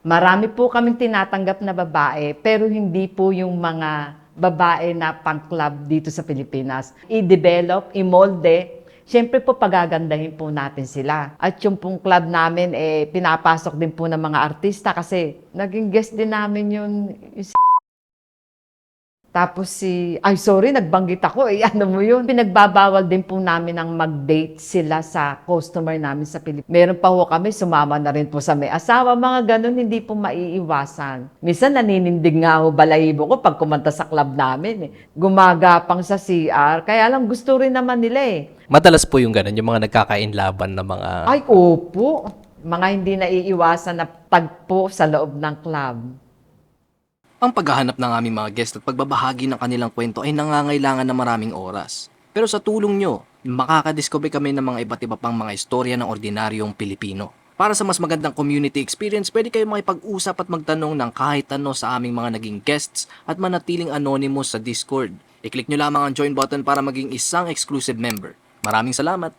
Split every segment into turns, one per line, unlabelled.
Marami po kaming tinatanggap na babae, pero hindi po yung mga babae na pang-club dito sa Pilipinas. I-develop, i-molde, siyempre po pagagandahin po natin sila. At yung pong club namin, pinapasok din po ng mga artista kasi naging guest din namin yung tapos ay sorry, nagbanggit ako ano mo yun. Pinagbabawal din po namin ang mag-date sila sa customer namin sa Pilipinas. Meron pa ho kami, sumama na rin po sa may asawa, mga ganun, hindi po maiiwasan. Minsan naninindig nga ho balahibo ko pag kumanta sa club namin. Gumagapang sa CR, kaya lang gusto rin naman nila eh.
Madalas po yung ganun, yung mga nagkakainlaban na mga...
Ay, opo. Mga hindi naiiwasan na tagpo sa loob ng club.
Ang paghahanap ng aming mga guest at pagbabahagi ng kanilang kwento ay nangangailangan ng maraming oras. Pero sa tulong nyo, makakadiscover kami ng mga iba't iba pang mga istorya ng ordinaryong Pilipino. Para sa mas magandang community experience, pwede kayo makipag-usap at magtanong ng kahit ano sa aming mga naging guests at manatiling anonymous sa Discord. I-click nyo lamang ang join button para maging isang exclusive member. Maraming salamat!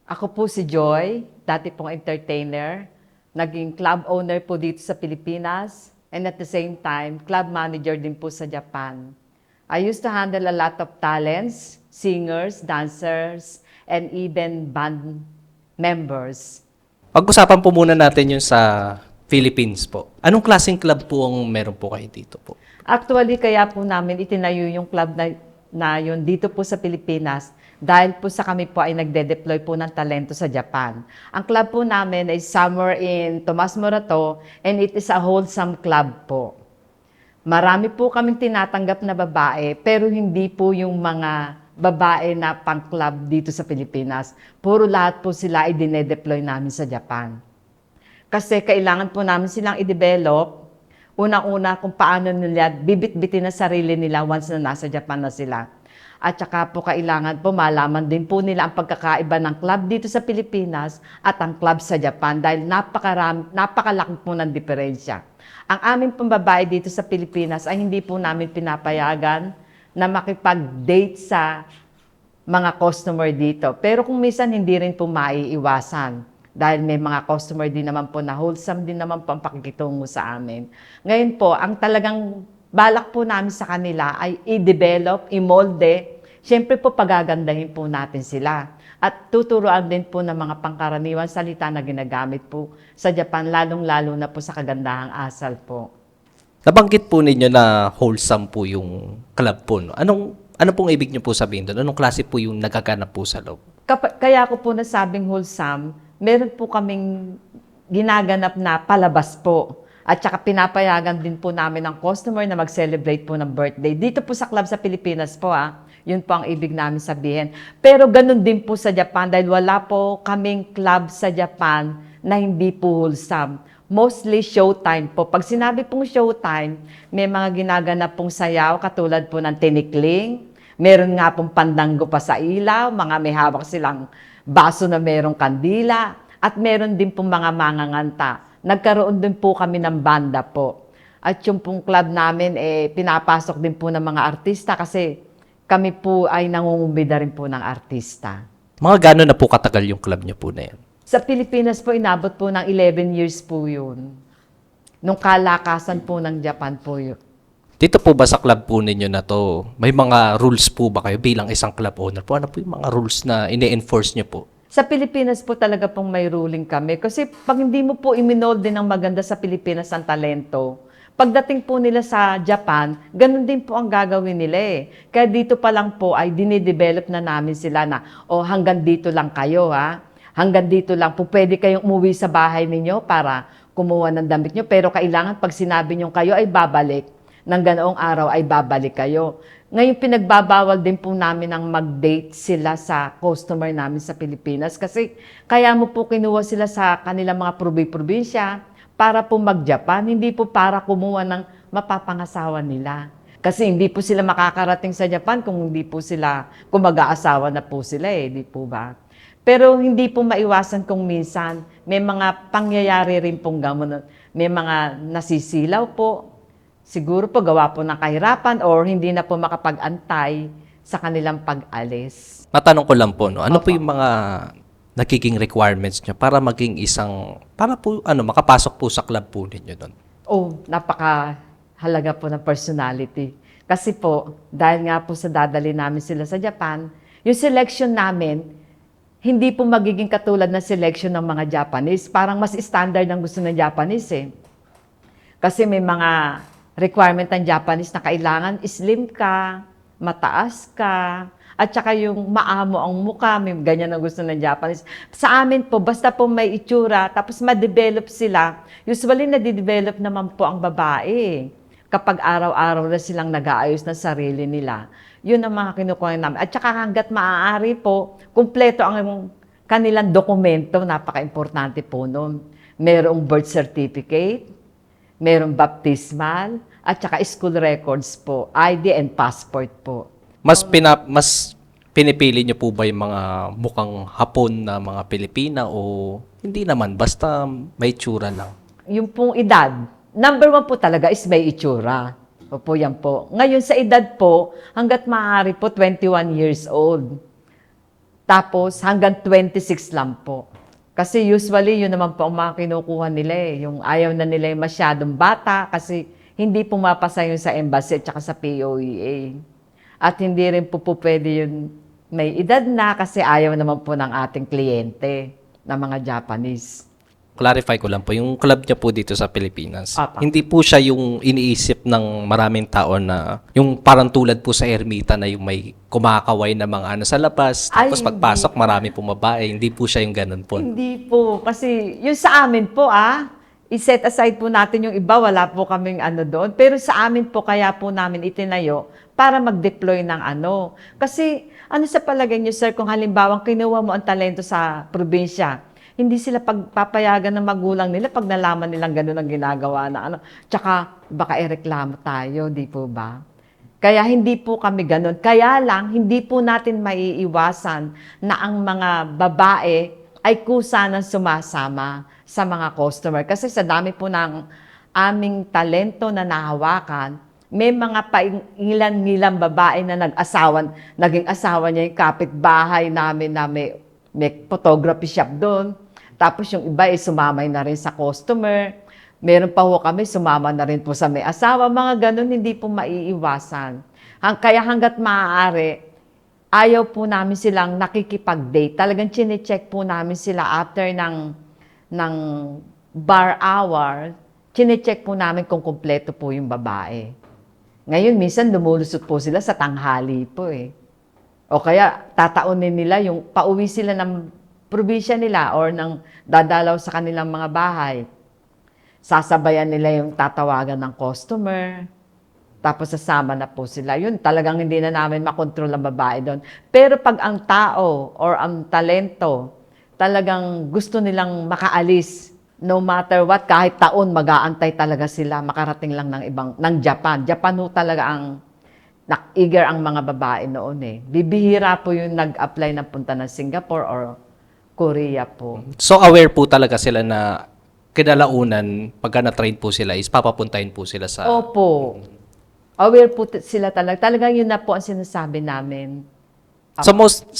Ako po si Joy, dati pong entertainer, naging club owner po dito sa Pilipinas, and at the same time, club manager din po sa Japan. I used to handle a lot of talents, singers, dancers, and even band members.
Pag-usapan po muna natin yung sa Philippines po. Anong klaseng club po ang meron po kayo dito po?
Actually, kaya po namin itinayo yung club na yun dito po sa Pilipinas dahil po sa kami po ay nagde-deploy po ng talento sa Japan. Ang club po namin ay somewhere in Tomas Morato and it is a wholesome club po. Marami po kaming tinatanggap na babae pero hindi po yung mga babae na pang-club dito sa Pilipinas. Puro lahat po sila ay dinedeploy namin sa Japan. Kasi kailangan po namin silang i-develop. Unang-una kung paano nila bibit-bitin na sarili nila once na nasa Japan na sila. At saka po kailangan po malaman din po nila ang pagkakaiba ng club dito sa Pilipinas at ang club sa Japan dahil napakalaki po ng diferensya. Ang aming pong babae dito sa Pilipinas ay hindi po namin pinapayagan na makipag-date sa mga customer dito. Pero kung minsan hindi rin po maiiwasan dahil may mga customer din naman po na wholesome din naman po ang pakikitungo sa amin. Ngayon po, ang talagang balak po namin sa kanila ay i-develop, i-molde. Siyempre po pagagandahin po natin sila. At tuturuan din po ng mga pangkaraniwan salita na ginagamit po sa Japan, lalong-lalo na po sa kagandahang asal po.
Nabanggit po ninyo na wholesome po yung club po. No? Ano pong ibig nyo po sabihin doon? Anong klase po yung nagaganap po sa loob?
Kaya ako po nasabing wholesome, meron po kaming ginaganap na palabas po. At saka pinapayagan din po namin ang customer na mag-celebrate po ng birthday. Dito po sa club sa Pilipinas po Yun po ang ibig namin sabihin. Pero ganun din po sa Japan dahil wala po kaming club sa Japan na hindi po wholesome. Mostly showtime po. Pag sinabi pong showtime, may mga ginaganap pong sayaw katulad po ng tinikling. Meron nga pong pandanggo pa sa ilaw, mga may hawak silang baso na merong kandila. At meron din pong mga manganganta. Nagkaroon din po kami ng banda po. At yung pong club namin, pinapasok din po ng mga artista kasi kami po ay nangungubida rin po ng artista.
Mga gano'n na po katagal yung club nyo po na yan?
Sa Pilipinas po, inabot po ng 11 years po yun. Nung kalakasan po ng Japan po yun.
Dito po ba sa club po ninyo na to, may mga rules po ba kayo bilang isang club owner po? Ano po yung mga rules na ine-enforce nyo po?
Sa Pilipinas po talaga pong may ruling kami. Kasi pag hindi mo po iminolde ng maganda sa Pilipinas ang talento, pagdating po nila sa Japan, ganun din po ang gagawin nila Kaya dito pa lang po ay dinidevelop na namin sila na, hanggang dito lang kayo Hanggang dito lang po pwede kayong umuwi sa bahay ninyo para kumuha ng damit nyo. Pero kailangan pag sinabi nyo kayo ay babalik, ng ganoong araw ay babalik kayo. Ngayon, pinagbabawal din po namin ang mag-date sila sa customer namin sa Pilipinas kasi kaya mo po kinuha sila sa kanilang mga probinsya para po mag-Japan, hindi po para kumuha ng mapapangasawa nila. Kasi hindi po sila makakarating sa Japan kung hindi po sila, kung mag-aasawa na po sila di po ba? Pero hindi po maiwasan kung minsan may mga pangyayari rin pong gamon, may mga nasisilaw po. Siguro po gawa po ng kahirapan or hindi na po makapag-antay sa kanilang pag-alis.
Matanong ko lang po, no? Ano po
Opo.
yung mga nagiging requirements nyo para maging para po, makapasok po sa club po ninyo doon?
Oh, napakahalaga po ng personality. Kasi po, dahil nga po sa dadali namin sila sa Japan, yung selection namin, hindi po magiging katulad ng selection ng mga Japanese. Parang mas standard ang gusto ng Japanese eh. Kasi may mga requirement ng Japanese na kailangan slim ka, mataas ka, at saka yung maamo ang mukha, may ganyan ang gusto ng Japanese. Sa amin po, basta po may itsura, tapos ma-develop sila, usually nadidevelop naman po ang babae. Kapag araw-araw na silang nag-aayos ng sarili nila. Yun ang mga kinukuha namin. At saka hanggat maaari po, kumpleto ang kanilang dokumento, napaka-importante po nun. Merong birth certificate, merong baptismal, at saka school records po, ID and passport po.
Mas pinipili nyo po ba yung mga mukhang Hapon na mga Pilipina o hindi naman, basta may tsura lang?
Yung pong edad, number 1 po talaga is may itsura. Opo, yan po. Ngayon sa edad po, hanggat maaari po 21 years old. Tapos hanggang 26 lang po. Kasi usually yun naman po ang mga kinukuha nila eh. Yung ayaw na nila yung masyadong bata kasi hindi pumapasa yun sa embassy at saka sa POEA. At hindi rin po pwede yun may edad na kasi ayaw naman po ng ating kliyente na mga Japanese.
Clarify ko lang po, yung club niya po dito sa Pilipinas,
Apa.
hindi po siya yung iniisip ng maraming tao na yung parang tulad po sa ermita na yung may kumakaway na mga sa labas,
Ay,
tapos pagpasok marami pong babae, hindi po siya yung ganun po.
Hindi po. Kasi yung sa amin po, i-set aside po natin yung iba. Wala po kaming doon. Pero sa amin po, kaya po namin itinayo para mag-deploy ng Kasi sa palagay niyo, sir, kung halimbawa kinuha mo ang talento sa probinsya, hindi sila pagpapayagan ng magulang nila pag nalaman nilang gano'n ang ginagawa na Tsaka baka ireklamo tayo, di po ba? Kaya hindi po kami ganun. Kaya lang, hindi po natin maiiwasan na ang mga babae ay kusa ng sumasama sa mga customer. Kasi sa dami po ng aming talento na nahawakan, may mga ilan-ilang babae na naging asawa niya yung kapitbahay namin na may photography shop doon. Tapos yung iba ay sumamay na rin sa customer. Meron pa ho kami, sumama na rin po sa may asawa. Mga ganun, hindi po maiiwasan. Kaya hanggat maaari, ayaw po namin silang nakikipag-date. Talagang chine-check po namin sila after ng bar hour. Chine-check po namin kung kumpleto po yung babae. Ngayon, minsan lumulusot po sila sa tanghali po eh. O kaya tataunin nila yung pauwi sila ng probinsya nila or ng dadalaw sa kanilang mga bahay. Sasabayan nila yung tatawagan ng customer. Tapos sasama na po sila. Yun, talagang hindi na namin makontrol ang babae doon. Pero pag ang tao or ang talento, talagang gusto nilang makaalis. No matter what, kahit taon, mag-aantay talaga sila. Makarating lang ng Japan. Japan ho talaga ang eager ang mga babae noon eh. Bibihira po yung nag-apply na punta ng Singapore or Korea po.
So aware po talaga sila na kinalaunan, pagka na-train po sila, is papapuntahin po sila sa...
Opo. Aware po sila talaga. Talagang yun na po ang sinasabi namin.
So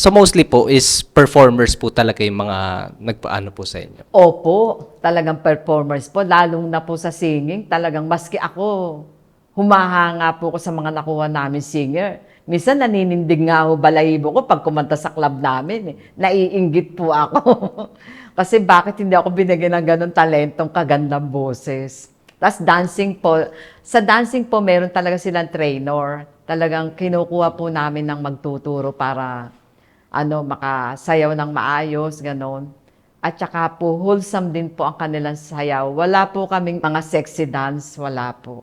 mostly po is performers po talaga yung mga nagpaano po sa inyo.
Opo, talagang performers po. Lalong na po sa singing, talagang maski ako, humahanga po ko sa mga nakuha namin singer. Minsan naninindig nga ho balahibo ko pag kumanta sa club namin. Naiinggit po ako. Kasi bakit hindi ako binigyan ng ganun talentong kagandang boses. Tapos dancing po. Sa dancing po, meron talaga silang trainer. Talagang kinukuha po namin ng magtuturo para makasayaw ng maayos, ganon. At saka po, wholesome din po ang kanilang sayaw. Wala po kaming mga sexy dance, wala po.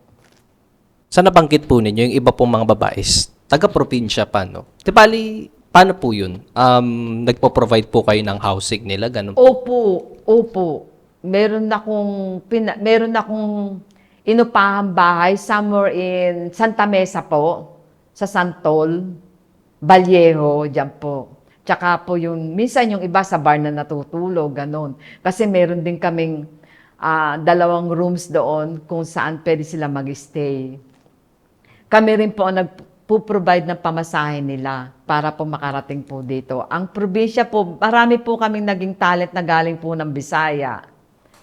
Sa nabanggit po ninyo, yung iba pong mga babaes, taga-probinsya pa, no? Di bali, paano po yun? Nagpo-provide po kayo ng housing nila, ganun?
Opo. Meron akong inupahang bahay somewhere in Santa Mesa po, sa Santol, Vallejo, dyan po. Tsaka po minsan yung iba sa bar na natutulog, ganun. Kasi meron din kaming 2 rooms doon kung saan pwede sila mag-stay. Kami rin po ang nagpo-provide ng pamasahe nila para po makarating po dito. Ang probinsya po, marami po kaming naging talent na galing po ng Bisaya.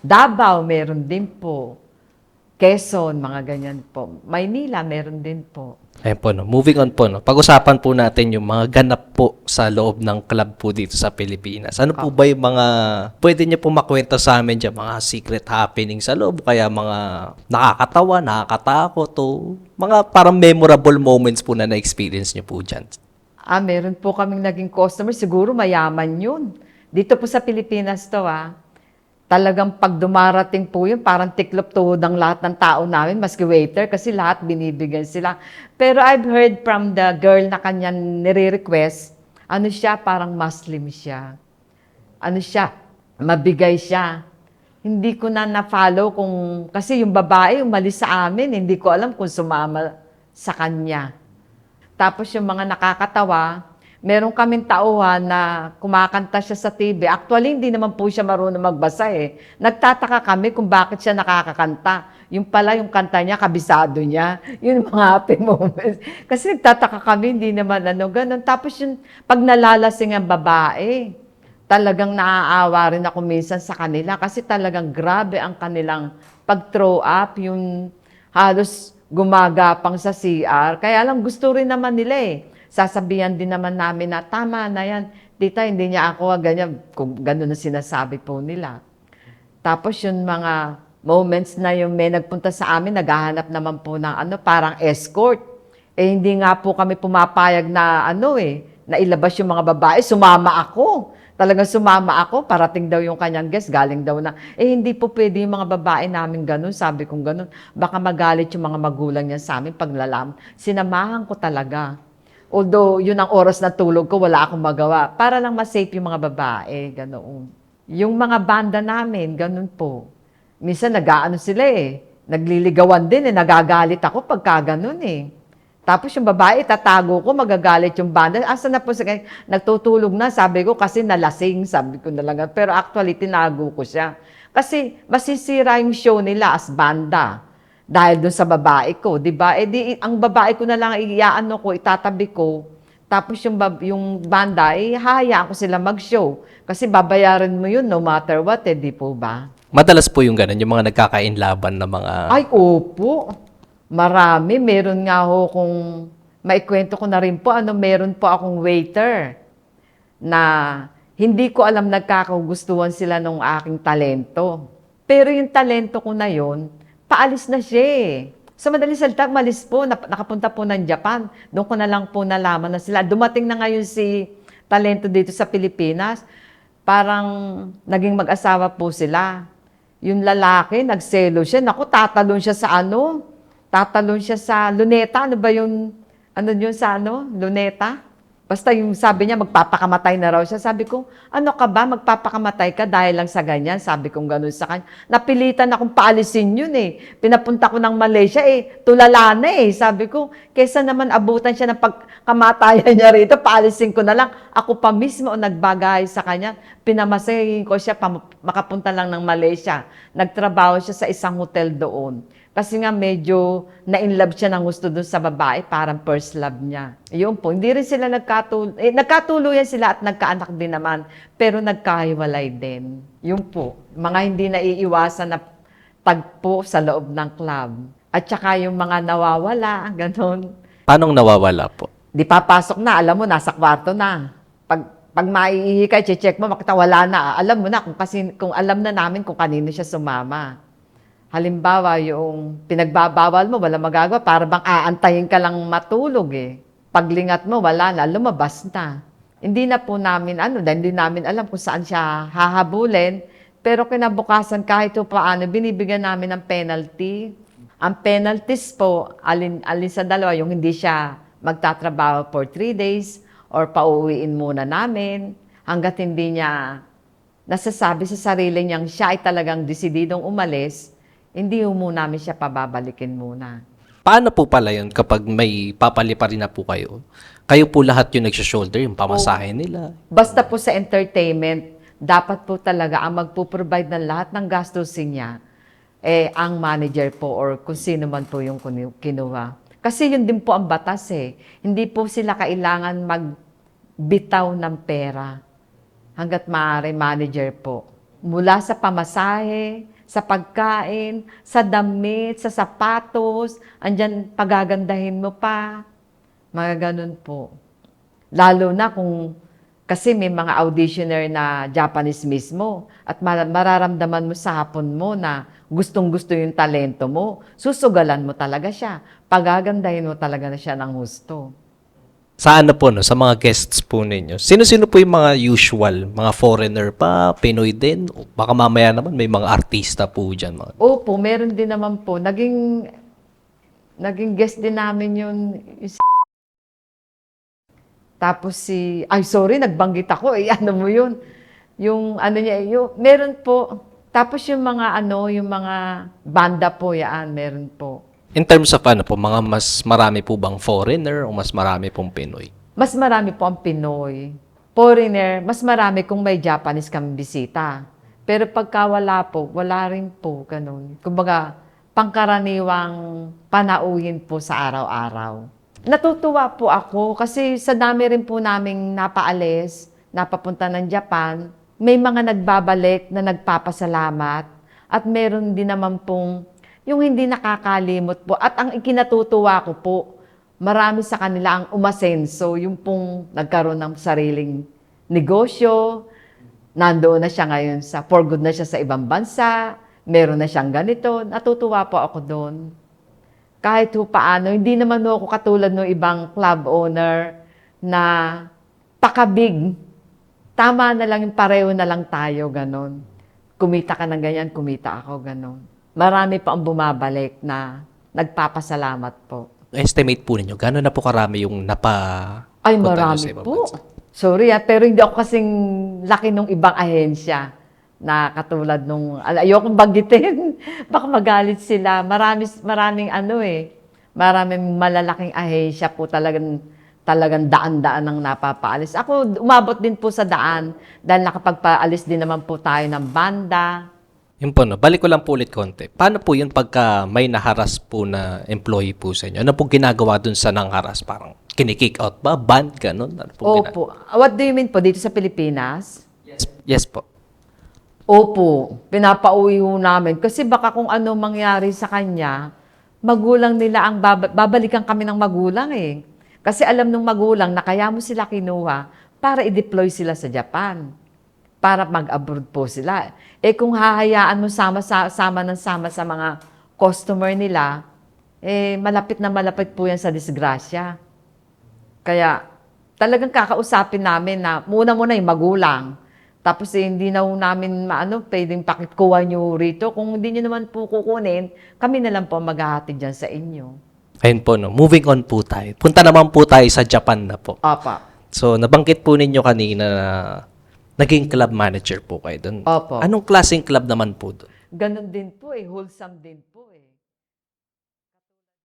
Davao, meron din po. Quezon, mga ganyan po. Maynila, meron din po.
Ayun po, no. Moving on po, no. Pag-usapan po natin yung mga ganap po sa loob ng club po dito sa Pilipinas. Ano po ba yung mga, pwede niyo po makwento sa amin dyan, mga secret happening sa loob, kaya mga nakakatawa, nakakatakot, o mga parang memorable moments po na na-experience niyo po dyan?
Meron po kaming naging customer, siguro mayaman yun. Dito po sa Pilipinas to, talagang pag dumarating po yun, parang tiklop tuhod ang lahat ng tao namin, maski waiter, kasi lahat binibigyan sila. Pero I've heard from the girl na kanyang nire-request, ano siya, parang Muslim siya. Ano siya, mabigay siya. Hindi ko na follow kung, kasi yung babae umalis sa amin, hindi ko alam kung sumama sa kanya. Tapos yung mga nakakatawa, meron kaming tauhan na kumakanta siya sa TV. Actually, hindi naman po siya marunong magbasa eh. Nagtataka kami kung bakit siya nakakakanta. Yung pala, yung kanta niya, kabisado niya. Yun yung mga happy moments. Kasi nagtataka kami, hindi naman ganun. Tapos yung pag nalalasing ang babae, talagang naaawa rin ako minsan sa kanila. Kasi talagang grabe ang kanilang pag-throw up, yung halos gumagapang sa CR. Kaya lang gusto rin naman nila eh. Sasabihan din naman namin na tama na yan. Tita, hindi niya ako ganyan. Kung gano'n na sinasabi po nila. Tapos yung mga moments na yung may nagpunta sa amin, naghahanap naman po ng parang escort. Hindi nga po kami pumapayag na na ilabas yung mga babae. Sumama ako. Talagang sumama ako. Parating daw yung kanyang guest. Galing daw na. Hindi po pwede yung mga babae namin ganun. Sabi kong ganun. Baka magalit yung mga magulang niya sa amin pag lalam. Sinamahan ko talaga. Although, yun ang oras na tulog ko, wala akong magawa. Para lang ma-safe yung mga babae, ganoon. Yung mga banda namin, ganun po. Minsan nag-aano sila eh. Nagliligawan din eh. Nagagalit ako pagka ganun eh. Tapos yung babae, tatago ko, magagalit yung banda. Asa na po siya? Nagtutulog na, sabi ko, kasi nalasing, sabi ko na lang. Pero actually, tinago ko siya. Kasi masisira yung show nila as banda. Dahil doon sa babae ko, di ba? Ang babae ko na lang itatabi ko. Tapos yung banda, hahayaan ko sila mag-show. Kasi babayaran mo yun no matter what, di po ba?
Madalas po yung ganun, yung mga nagkakainlaban na mga...
Ay, opo. Marami. Meron nga ho kung maikwento ko na rin po, meron po akong waiter na hindi ko alam nagkakagustuhan sila ng aking talento. Pero yung talento ko na yon, paalis na siya eh. Sa madaling salita, malis po, nakapunta po ng Japan. Doon ko na lang po nalaman na sila. Dumating na ngayon si talento dito sa Pilipinas. Parang naging mag-asawa po sila. Yung lalaki, nagselo siya. Naku, tatalon siya sa Tatalon siya sa luneta. Ano ba yung, yun sa luneta? Basta yung sabi niya, magpapakamatay na raw siya. Sabi ko, ano ka ba? Magpapakamatay ka dahil lang sa ganyan? Sabi kong gano'n sa kanya. Napilitan akong paalisin yun eh. Pinapunta ko ng Malaysia tulala na eh. Sabi ko, kesa naman abutan siya ng pagkamatayan niya rito, paalisin ko na lang. Ako pa mismo nagbagay sa kanya. Pinamasahin ko siya makapunta lang ng Malaysia. Nagtrabaho siya sa isang hotel doon. Kasi nga medyo na-inlove siya ng gusto doon sa babae, parang first love niya. Yun po, hindi rin sila nagkatuluyan sila at nagkaanak din naman, pero nagkahiwalay din. Yun po, mga hindi naiiwasan na tagpo sa loob ng club. At saka yung mga nawawala, gano'n.
Paanong nawawala po?
Di papasok na, alam mo, nasa kwarto na. Pag maiihi ka, check mo, makita wala na. Alam mo na, kung alam na namin kung kanino siya sumama. Halimbawa, yung pinagbabawal mo, wala magagawa, para bang aantayin ka lang matulog eh. Paglingat mo, wala na, lumabas na. Hindi na po namin, dahil hindi namin alam kung saan siya hahabulin, pero kinabukasan kahit paano, binibigyan namin ng penalty. Ang penalties po, alin sa dalawa, yung hindi siya magtatrabaho for 3 days, or pauwiin muna namin, hanggat hindi niya nasasabi sa sarili niyang siya ay talagang desididong umalis, hindi mo namin siya pababalikin muna.
Paano po pala yun kapag may papaliparin na po kayo? Kayo po lahat yung nagsha-shoulder, yung pamasahe nila.
Basta po sa entertainment, dapat po talaga ang magpo-provide ng lahat ng gastusin niya, ang manager po or kung sino man po yung kinuha. Kasi yun din po ang batas eh. Hindi po sila kailangan magbitaw ng pera hanggat maaari manager po. Mula sa pamasahe, sa pagkain, sa damit, sa sapatos, andyan pagagandahin mo pa. Mga ganun po. Lalo na kung kasi may mga auditioner na Japanese mismo at mararamdaman mo sa hapon mo na gustong-gusto yung talento mo, susugalan mo talaga siya. Pagagandahin mo talaga na siya ng gusto.
Sa ano po, no? Sa mga guests po ninyo, sino-sino po yung mga usual? Mga foreigner pa? Pinoy din? O baka mamaya naman may mga artista po dyan. Mga...
Opo, meron din naman po. Naging guest din namin yung tapos ay sorry, nagbanggit ako eh, ano mo yun? Yung ano niya, meron po. Tapos yung mga banda po yan, meron po.
In terms of ano po, mga mas marami po bang foreigner o mas marami pong Pinoy?
Mas marami po ang Pinoy. Foreigner, mas marami kung may Japanese kami bisita. Pero pagka wala po, wala rin po, ganun. Kumbaga, pangkaraniwang panauhin po sa araw-araw. Natutuwa po ako kasi sa dami rin po naming napaalis, napapunta ng Japan, may mga nagbabalik na nagpapasalamat at meron din naman pong yung hindi nakakalimot po. At ang ikinatutuwa ko po, marami sa kanila ang umasenso, yung pong nagkaroon ng sariling negosyo, nandoon na siya ngayon for good na siya sa ibang bansa, meron na siyang ganito, natutuwa po ako doon. Kahit paano, hindi naman ako katulad ng ibang club owner na pakabig. Tama na lang yung pareho na lang tayo, ganon. Kumita ka ng ganyan, kumita ako, ganon. Marami pa ang bumabalik na nagpapasalamat po.
Estimate po ninyo, gano'n na po karami yung
Ay,
punta nyo
marami
sa ibang
po.
bansa?
Sorry pero hindi ako kasing laki nung ibang ahensya na katulad nung, ayokong banggitin, baka magalit sila. Maraming maraming malalaking ahensya po talagang daan-daan ang napapaalis. Ako, umabot din po sa daan dahil nakapagpaalis din naman po tayo ng banda.
Yun po, no? Balik ko lang po ulit konti. Paano po yun pagka may naharas po na employee po sa inyo? Ano po ginagawa dun sa nangharas? Parang kinikick out ba? Ban? Ganon? Ano po
Opo. What do you mean po dito sa Pilipinas?
Yes po.
Opo, pinapauwi ho namin. Kasi baka kung ano mangyari sa kanya, magulang nila ang babalikan kami ng magulang eh. Kasi alam nung magulang na kaya mo sila kinuha para i-deploy sila sa Japan. Para mag-abroad po sila. Eh kung hahayaan mo sama sa mga customer nila, eh malapit na malapit po yan sa disgrasya. Kaya talagang kakausapin namin na muna yung magulang. Tapos hindi na namin pwedeng pakikuha nyo rito. Kung hindi nyo naman po kukunin, kami na lang po maghahatid dyan sa inyo.
Ayun po, no? Moving on po tayo. Punta naman po tayo sa Japan na po.
Opo.
So, nabanggit po ninyo kanina na naging club manager po kayo doon.
Opo.
Anong klaseng club naman po doon?
Ganon din po wholesome din po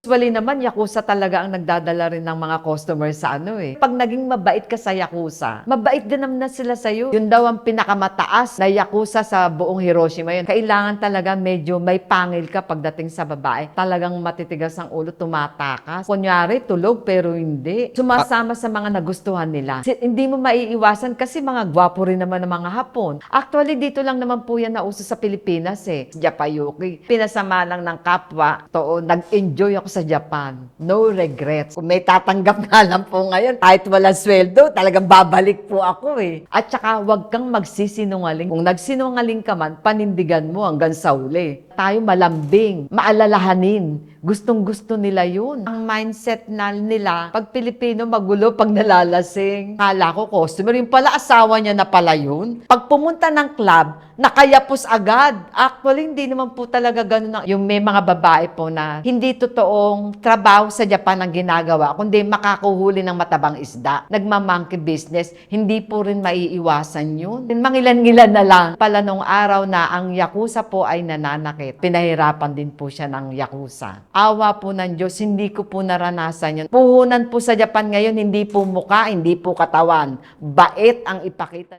Usually naman, Yakuza talaga ang nagdadala rin ng mga customers sa Pag naging mabait ka sa Yakuza, mabait din naman na sila sa'yo. Yun daw ang pinakamataas na Yakuza sa buong Hiroshima yun. Kailangan talaga medyo may pangil ka pagdating sa babae. Talagang matitigas ang ulo, tumatakas. Kunyari, tulog pero hindi. Sumasama sa mga nagustuhan nila. Hindi mo maiiwasan kasi mga gwapo rin naman ng mga Hapon. Actually, dito lang naman po yan nauso sa Pilipinas Japayuki. Pinasama lang ng kapwa. Nag-enjoy ako sa Japan. No regrets. Kung may tatanggap nga lang po ngayon, kahit walang sweldo, talagang babalik po ako At saka, huwag kang magsisinungaling. Kung nagsinungaling ka man, panindigan mo hanggang sa huli. Tayo malambing, maalalahanin. Gustong-gusto nila yun. Ang mindset nila, pag Pilipino, magulo pag nalalasing. Kala ko, customer, yung pala asawa niya na pala yun. Pag pumunta ng club, nakayapos agad. Actually, hindi naman po talaga ganun. Yung may mga babae po na hindi totoong trabaho sa Japan ang ginagawa, kundi makakuhuli ng matabang isda. Nagmamonkey business, hindi po rin maiiwasan yun. Mangilan-ngilan na lang pala nung araw na ang Yakuza po ay nananakit. Pinahirapan din po siya ng Yakuza. Awa po ng Diyos, hindi ko po naranasan yun. Puhunan po sa Japan ngayon, hindi po muka, hindi po katawan. Bait ang ipakita.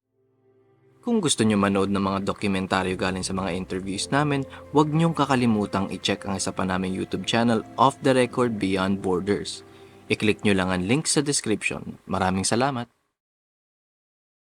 Kung gusto nyo manood ng mga dokumentaryo galing sa mga interviews namin, huwag nyong kakalimutang i-check ang isa pa naming YouTube channel, Off the Record Beyond Borders. I-click nyo lang ang link sa description. Maraming salamat!